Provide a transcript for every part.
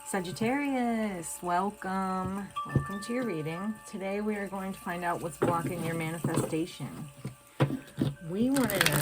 Sagittarius, welcome to your reading. Today we are going to find out what's blocking your manifestation. We want to know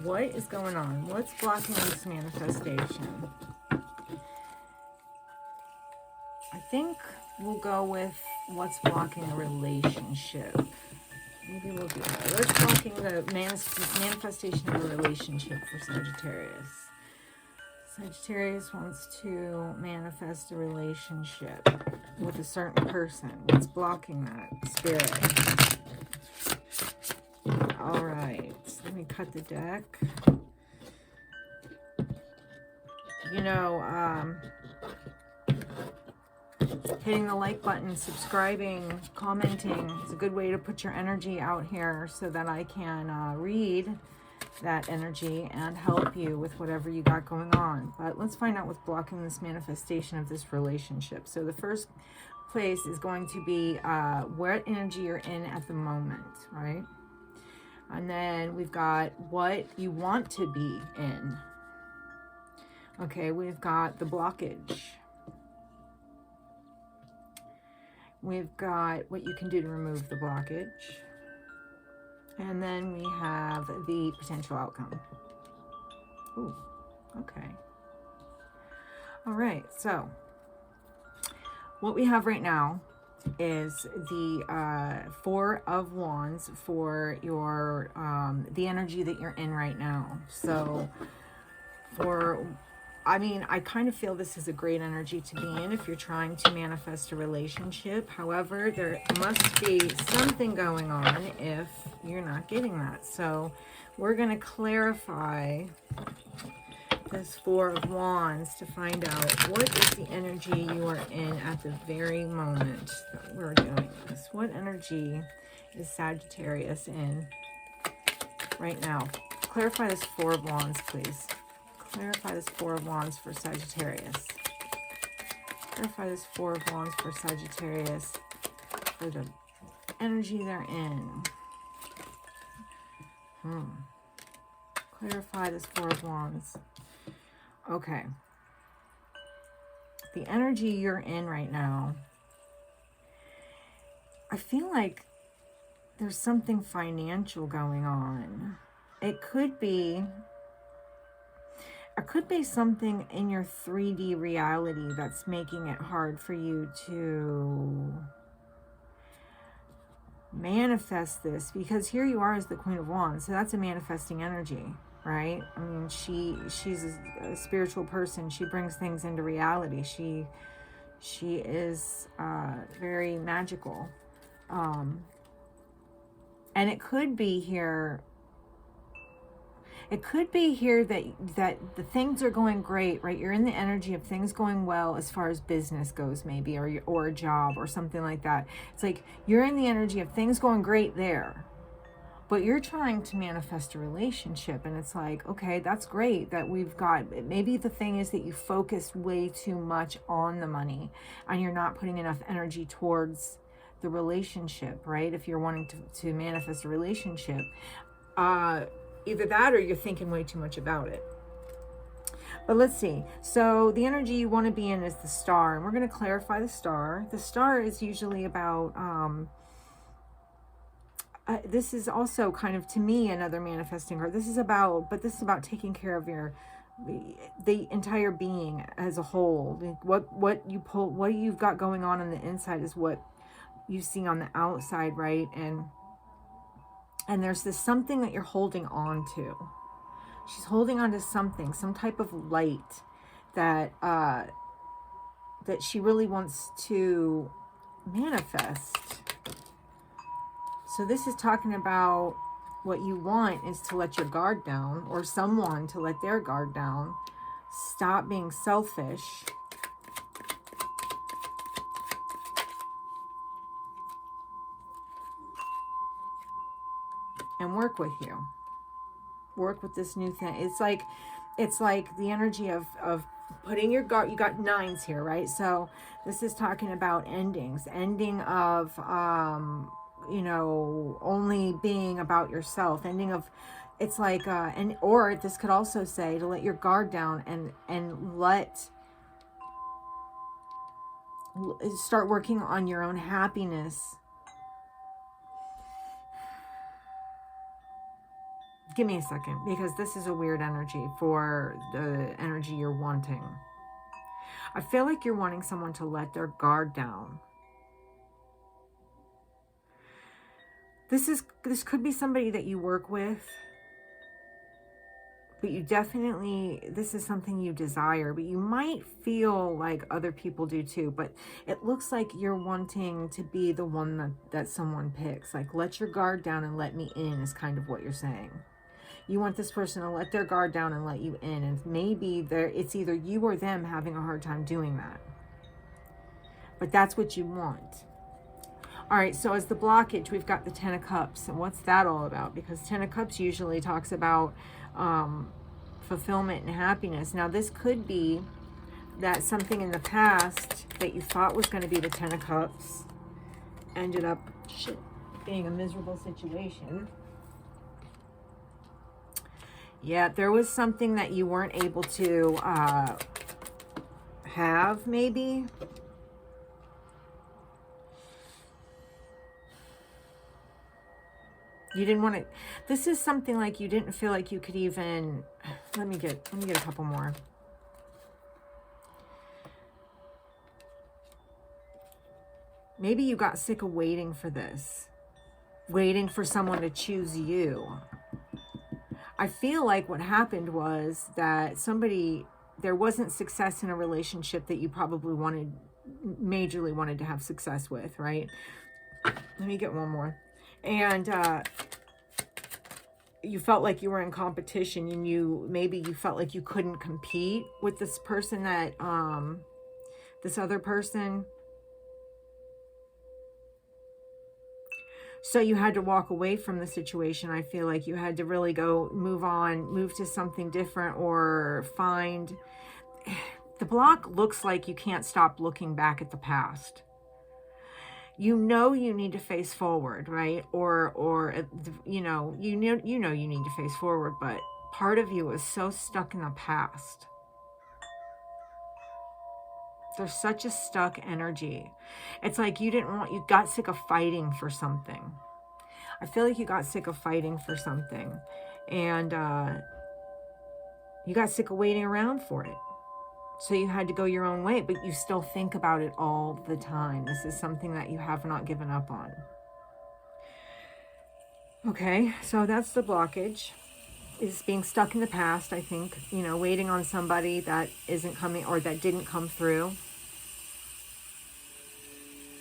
what is going on, what's blocking this manifestation. I think we'll go with what's blocking a relationship. Maybe we'll do that. What's blocking the manifestation of a relationship for Sagittarius? Sagittarius wants to manifest a relationship with a certain person. What's blocking that? Spirit. All right. Let me cut the deck. You know, hitting the like button, subscribing, commenting is a good way to put your energy out here so that I can read that energy and help you with whatever you got going on. But let's find out what's blocking this manifestation of this relationship. So the first place is going to be what energy you're in at the moment, right? And then we've got what you want to be in. Okay, we've got the blockage. We've got what you can do to remove the blockage. And then we have the potential outcome. Ooh, okay. All right, so what we have right now is the Four of Wands for your the energy that you're in right now. So I kind of feel this is a great energy to be in if you're trying to manifest a relationship. However, there must be something going on if you're not getting that. So we're going to clarify this Four of Wands to find out what is the energy you are in at the very moment that we're doing this. What energy is Sagittarius in right now? Clarify this Four of Wands, please. Clarify this Four of Wands for Sagittarius. Clarify this Four of Wands for Sagittarius for the energy they're in. Clarify this Four of Wands. Okay. The energy you're in right now, I feel like there's something financial going on. It could be something in your 3D reality that's making it hard for you to manifest this, because here you are as the Queen of Wands, so that's a manifesting energy, right? I mean, she's a spiritual person. She brings things into reality. She is very magical, and it could be here. It could be here that the things are going great, right? You're in the energy of things going well as far as business goes, maybe, or a job or something like that. It's like you're in the energy of things going great there, but you're trying to manifest a relationship, and it's like, okay, that's great that we've got, maybe the thing is that you focus way too much on the money and you're not putting enough energy towards the relationship, right? If you're wanting to manifest a relationship, either that or you're thinking way too much about it. But let's see. So the energy you want to be in is the Star. And we're going to clarify the Star. The Star is usually about, this is also kind of, to me, another manifesting card. This is about taking care of the entire being as a whole. What you've got going on the inside is what you see on the outside, right? And there's this something that you're holding on to. She's holding on to something, some type of light that she really wants to manifest. So this is talking about what you want is to let your guard down, or someone to let their guard down. Stop being selfish. And work with you. Work with this new thing. It's like the energy of putting your guard. You got nines here, right? So this is talking about endings. Ending of only being about yourself. Ending of, it's like or this could also say to let your guard down and let start working on your own happiness. Give me a second, because this is a weird energy for the energy you're wanting. I feel like you're wanting someone to let their guard down. This could be somebody that you work with, but you definitely, this is something you desire, but you might feel like other people do too. But it looks like you're wanting to be the one that someone picks. Like, let your guard down and let me in is kind of what you're saying. You want this person to let their guard down and let you in. And maybe it's either you or them having a hard time doing that. But that's what you want. All right, so as the blockage, we've got the Ten of Cups. And what's that all about? Because Ten of Cups usually talks about fulfillment and happiness. Now, this could be that something in the past that you thought was going to be the Ten of Cups ended up being a miserable situation. Yeah, there was something that you weren't able to have, maybe. You didn't want to, this is something like you didn't feel like you could even, let me get a couple more. Maybe you got sick of waiting for this, waiting for someone to choose you. I feel like what happened was that there wasn't success in a relationship that you probably majorly wanted to have success with, right? Let me get one more. And you felt like you were in competition, and maybe you felt like you couldn't compete with this person this other person. So you had to walk away from the situation. I feel like you had to really move to something different, or find, the block looks like you can't stop looking back at the past. You know you need to face forward, right? Or you need to face forward, but part of you is so stuck in the past. There's such a stuck energy. It's like you got sick of fighting for something. I feel like you got sick of fighting for something, and you got sick of waiting around for it. So you had to go your own way, but you still think about it all the time. This is something that you have not given up on. Okay, so that's the blockage. Is being stuck in the past, I think. Waiting on somebody that isn't coming, or that didn't come through.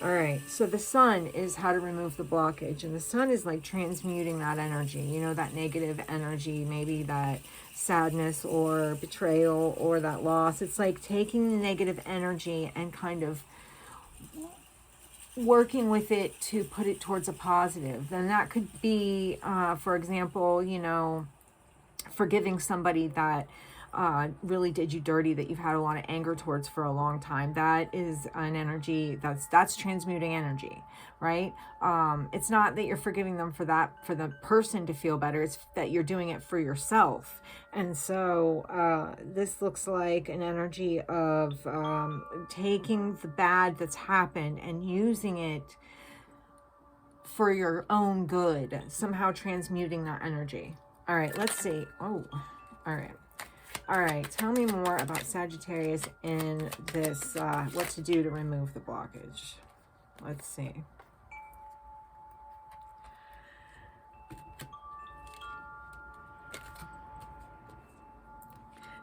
All right, so the Sun is how to remove the blockage. And the Sun is like transmuting that energy, that negative energy, maybe that sadness or betrayal or that loss. It's like taking the negative energy and kind of working with it to put it towards a positive. Then that could be, for example, forgiving somebody that really did you dirty, that you've had a lot of anger towards for a long time. That is an energy that's transmuting energy, right? It's not that you're forgiving them for the person to feel better. It's that you're doing it for yourself. And so this looks like an energy of taking the bad that's happened and using it for your own good, somehow transmuting that energy. All right, let's see. Oh, all right. All right, tell me more about Sagittarius in this, what to do to remove the blockage. Let's see.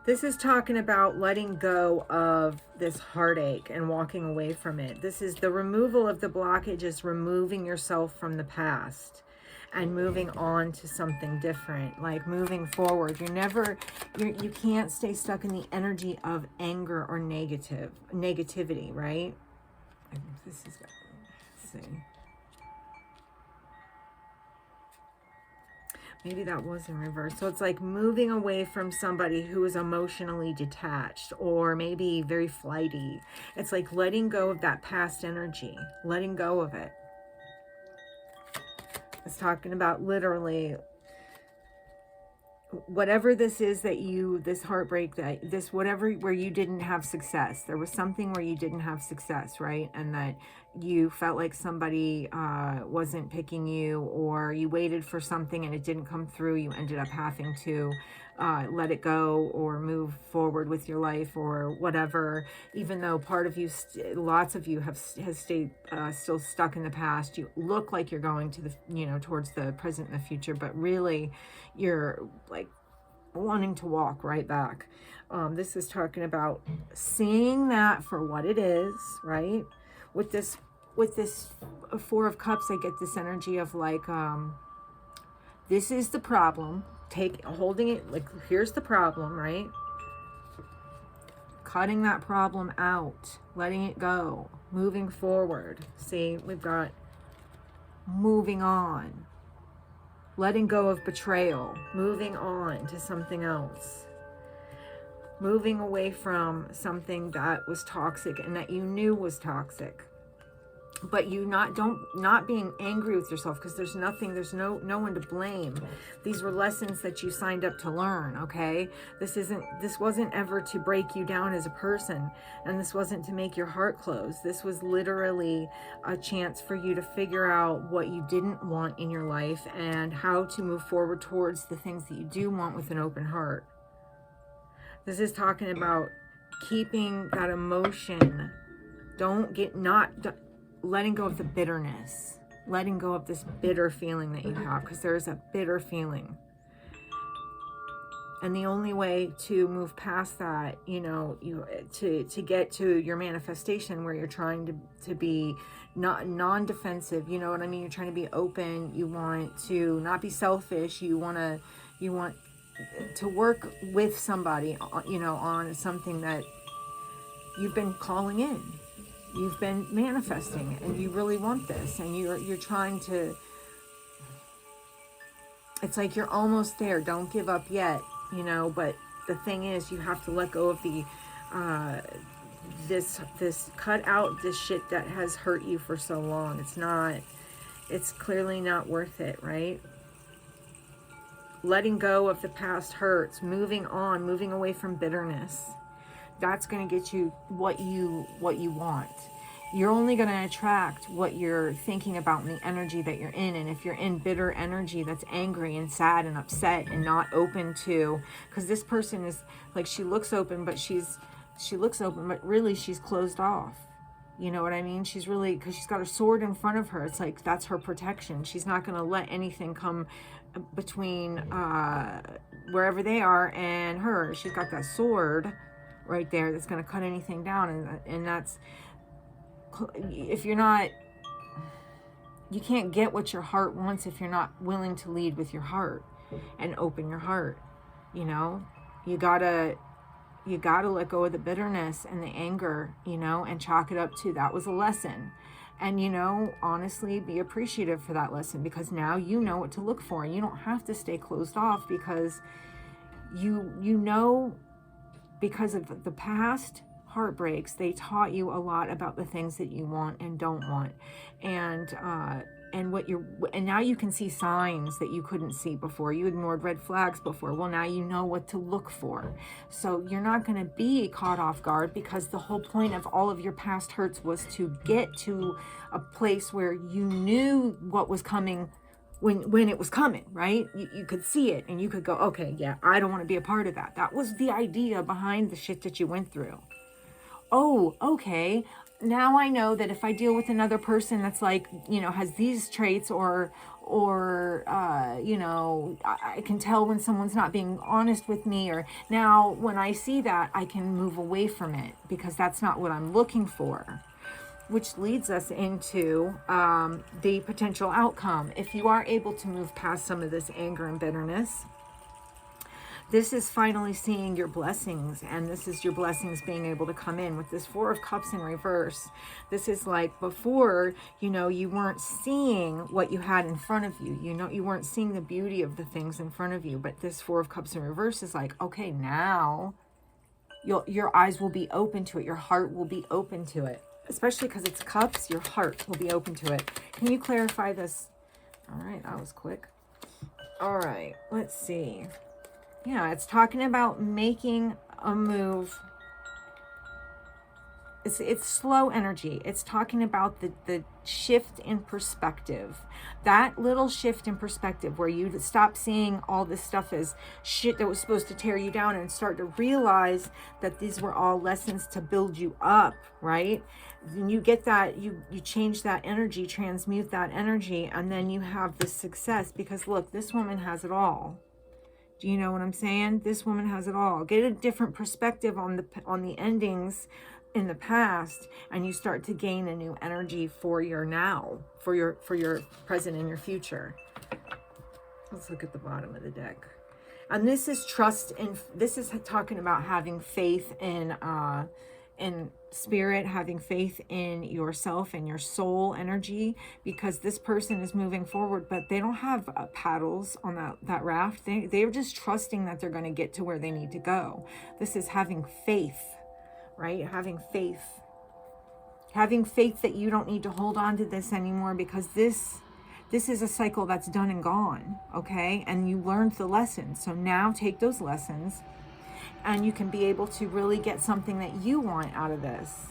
This is talking about letting go of this heartache and walking away from it. This is the removal of the blockage, is removing yourself from the past and moving on to something different, like moving forward. You can't stay stuck in the energy of anger or negativity, right? This is, let's see. Maybe that was in reverse. So it's like moving away from somebody who is emotionally detached, or maybe very flighty. It's like letting go of that past energy, letting go of it. It's talking about literally whatever this is that this heartbreak, that this, whatever, where you didn't have success, there was something where you didn't have success, right? And that you felt like somebody wasn't picking you, or you waited for something and it didn't come through. You ended up having to let it go or move forward with your life or whatever, even though part of you, lots of you has stayed still stuck in the past. You look like you're going to the, towards the present and the future, but really you're like wanting to walk right back. This is talking about seeing that for what it is, right? With this Four of Cups, I get this energy of like, this is the problem. Holding it, like, here's the problem, right? Cutting that problem out, letting it go, moving forward. See, we've got moving on, letting go of betrayal, moving on to something else, moving away from something that was toxic and that you knew was toxic. But you not being angry with yourself, because there's no one to blame. These were lessons that you signed up to learn, okay? This wasn't ever to break you down as a person, and this wasn't to make your heart close. This was literally a chance for you to figure out what you didn't want in your life and how to move forward towards the things that you do want with an open heart. This is talking about keeping that emotion. Letting go of the bitterness, letting go of this bitter feeling that you have, because there is a bitter feeling. And the only way to move past that, to get to your manifestation, where you're trying to be not non-defensive, you know what I mean? You're trying to be open. You want to not be selfish. You want to work with somebody, on something that you've been calling in. You've been manifesting and you really want this, and you're trying to, it's like you're almost there. Don't give up yet, but the thing is, you have to let go of the this cut out this shit that has hurt you for so long. It's clearly not worth it, right? Letting go of the past hurts, moving on, moving away from bitterness. That's going to get you what you want. You're only going to attract what you're thinking about in the energy that you're in. And if you're in bitter energy that's angry and sad and upset and not open to, because this person is like, she looks open, but really she's closed off. You know what I mean? She's really, because she's got a sword in front of her. It's like, that's her protection. She's not going to let anything come between wherever they are and her. She's got that sword right there that's going to cut anything down. And that's, if you're not, you can't get what your heart wants if you're not willing to lead with your heart and open your heart. You gotta let go of the bitterness and the anger, and chalk it up to, that was a lesson. And, honestly, be appreciative for that lesson, because now you know what to look for, and you don't have to stay closed off, because because of the past heartbreaks, they taught you a lot about the things that you want and don't want, and now you can see signs that you couldn't see before. You ignored red flags before. Well, now you know what to look for. So you're not going to be caught off guard, because the whole point of all of your past hurts was to get to a place where you knew what was coming when it was coming, right? You could see it and you could go, okay, yeah, I don't want to be a part of that. That was the idea behind the shit that you went through. Oh, okay. Now I know that if I deal with another person that's like, has these traits, or I can tell when someone's not being honest with me, or now when I see that, I can move away from it, because that's not what I'm looking for. Which leads us into the potential outcome. If you are able to move past some of this anger and bitterness, this is finally seeing your blessings, and this is your blessings being able to come in with this Four of Cups in reverse. This is like before, you weren't seeing what you had in front of you. You weren't seeing the beauty of the things in front of you. But this Four of Cups in reverse is like, okay, now your eyes will be open to it. Your heart will be open to it. Especially because it's cups, your heart will be open to it. Can you clarify this? All right, that was quick. All right, let's see. Yeah, it's talking about making a move. It's slow energy. It's talking about the shift in perspective. That little shift in perspective where you stop seeing all this stuff as shit that was supposed to tear you down and start to realize that these were all lessons to build you up, right? And you get that, you change that energy, transmute that energy, and then you have this success because look, this woman has it all. Do you know what I'm saying? This woman has it all. Get a different perspective on the endings in the past, and you start to gain a new energy for your now, for your present and your future. Let's look at the bottom of the deck. And this is trust, and this is talking about having faith in spirit, having faith in yourself and your soul energy, because this person is moving forward, but they don't have paddles on that raft. They're just trusting that they're going to get to where they need to go. This is having faith, right? Having faith that you don't need to hold on to this anymore, because this is a cycle that's done and gone, okay? And you learned the lessons. So now take those lessons and you can be able to really get something that you want out of this.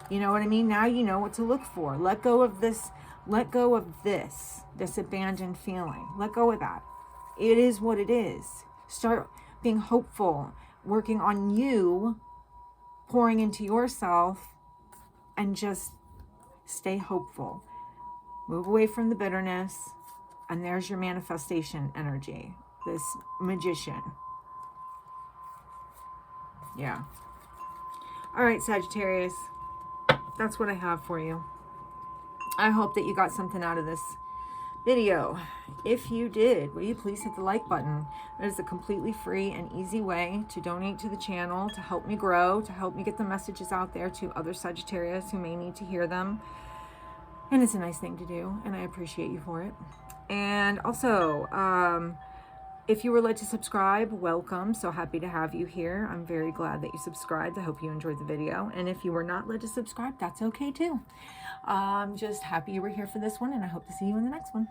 You know what I mean? Now you know what to look for. Let go of this. Let go of this abandoned feeling. Let go of that. It is what it is. Start being hopeful, working on you, pouring into yourself, and just stay hopeful. Move away from the bitterness. And there's your manifestation energy. This magician. Yeah. All right, Sagittarius. That's what I have for you. I hope that you got something out of this video. If you did, will you please hit the like button? That is a completely free and easy way to donate to the channel, to help me grow, to help me get the messages out there to other Sagittarius who may need to hear them. And it's a nice thing to do, and I appreciate you for it. And also, if you were led to subscribe, welcome. So happy to have you here. I'm very glad that you subscribed. I hope you enjoyed the video. And if you were not led to subscribe, that's okay too. I'm just happy you were here for this one, and I hope to see you in the next one.